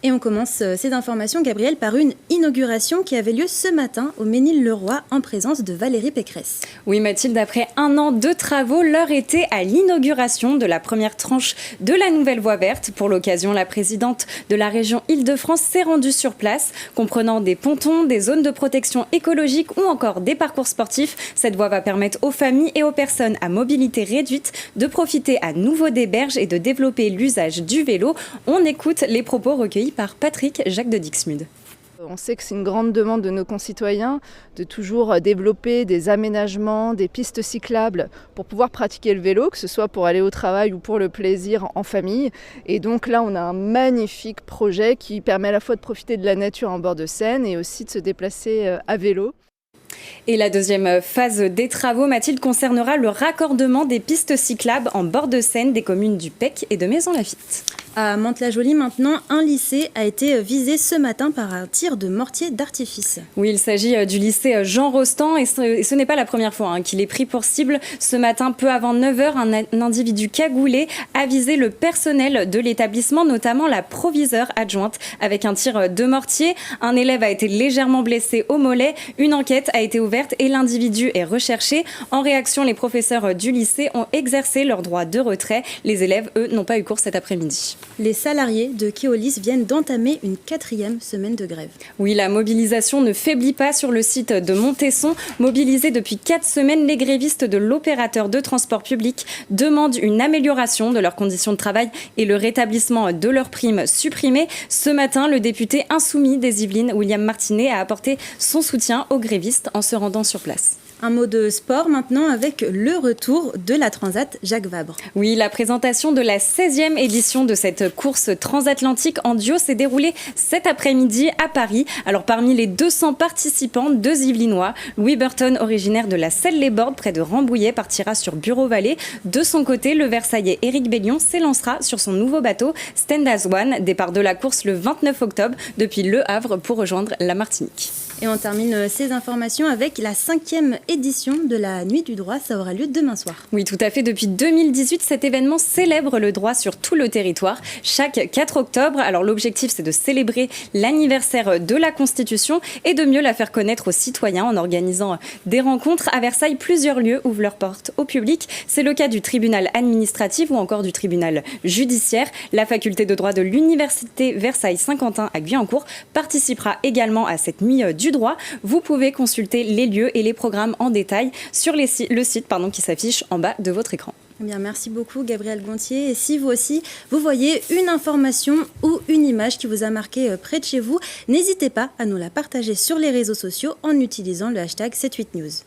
Et on commence ces informations, Gabriel, par une inauguration qui avait lieu ce matin au Ménil-le-Roi en présence de Valérie Pécresse. Oui Mathilde, après un an de travaux, l'heure était à l'inauguration de la première tranche de la nouvelle voie verte. Pour l'occasion, la présidente de la région Île-de-France s'est rendue sur place, comprenant des pontons, des zones de protection écologique ou encore des parcours sportifs. Cette voie va permettre aux familles et aux personnes à mobilité réduite de profiter à nouveau des berges et de développer l'usage du vélo. On écoute les propos recueillis par Patrick Jacques de Dixmude. On sait que c'est une grande demande de nos concitoyens de toujours développer des aménagements, des pistes cyclables pour pouvoir pratiquer le vélo, que ce soit pour aller au travail ou pour le plaisir en famille. Et donc là, on a un magnifique projet qui permet à la fois de profiter de la nature en bord de Seine et aussi de se déplacer à vélo. Et la deuxième phase des travaux, Mathilde, concernera le raccordement des pistes cyclables en bord de Seine des communes du Pec et de Maisons-Laffitte. À Mantes-la-Jolie, maintenant, un lycée a été visé ce matin par un tir de mortier d'artifice. Oui, il s'agit du lycée Jean Rostand et ce n'est pas la première fois qu'il est pris pour cible. Ce matin, peu avant 9h, un individu cagoulé a visé le personnel de l'établissement, notamment la proviseure adjointe, avec un tir de mortier. Un élève a été légèrement blessé au mollet. Une enquête a été ouverte et l'individu est recherché. En réaction, les professeurs du lycée ont exercé leur droit de retrait. Les élèves, eux, n'ont pas eu cours cet après-midi. Les salariés de Keolis viennent d'entamer une 4e semaine de grève. Oui, la mobilisation ne faiblit pas sur le site de Montesson. Mobilisés depuis 4 semaines, les grévistes de l'opérateur de transport public demandent une amélioration de leurs conditions de travail et le rétablissement de leurs primes supprimées. Ce matin, le député insoumis des Yvelines, William Martinet, a apporté son soutien aux grévistes en se rendant sur place. Un mot de sport maintenant avec le retour de la Transat Jacques Vabre. Oui, la présentation de la 16e édition de cette course transatlantique en duo s'est déroulée cet après-midi à Paris. Alors parmi les 200 participants, 2 Yvelinois, Louis Burton, originaire de la Selle-les-Bordes près de Rambouillet, partira sur Bureau-Vallée. De son côté, le Versaillais Éric Bellion s'élancera sur son nouveau bateau Stand As One, départ de la course le 29 octobre depuis Le Havre pour rejoindre la Martinique. Et on termine ces informations avec la 5e édition de la Nuit du droit. Ça aura lieu demain soir. Oui, tout à fait. Depuis 2018, cet événement célèbre le droit sur tout le territoire. Chaque 4 octobre, alors l'objectif, c'est de célébrer l'anniversaire de la Constitution et de mieux la faire connaître aux citoyens en organisant des rencontres. À Versailles, plusieurs lieux ouvrent leurs portes au public. C'est le cas du tribunal administratif ou encore du tribunal judiciaire. La faculté de droit de l'université Versailles-Saint-Quentin à Guyancourt participera également à cette nuit du droit. Vous pouvez consulter les lieux et les programmes en détail sur le site qui s'affiche en bas de votre écran. Eh bien, merci beaucoup Gabriel Gontier. Et si vous aussi, vous voyez une information ou une image qui vous a marqué près de chez vous, n'hésitez pas à nous la partager sur les réseaux sociaux en utilisant le hashtag 78news.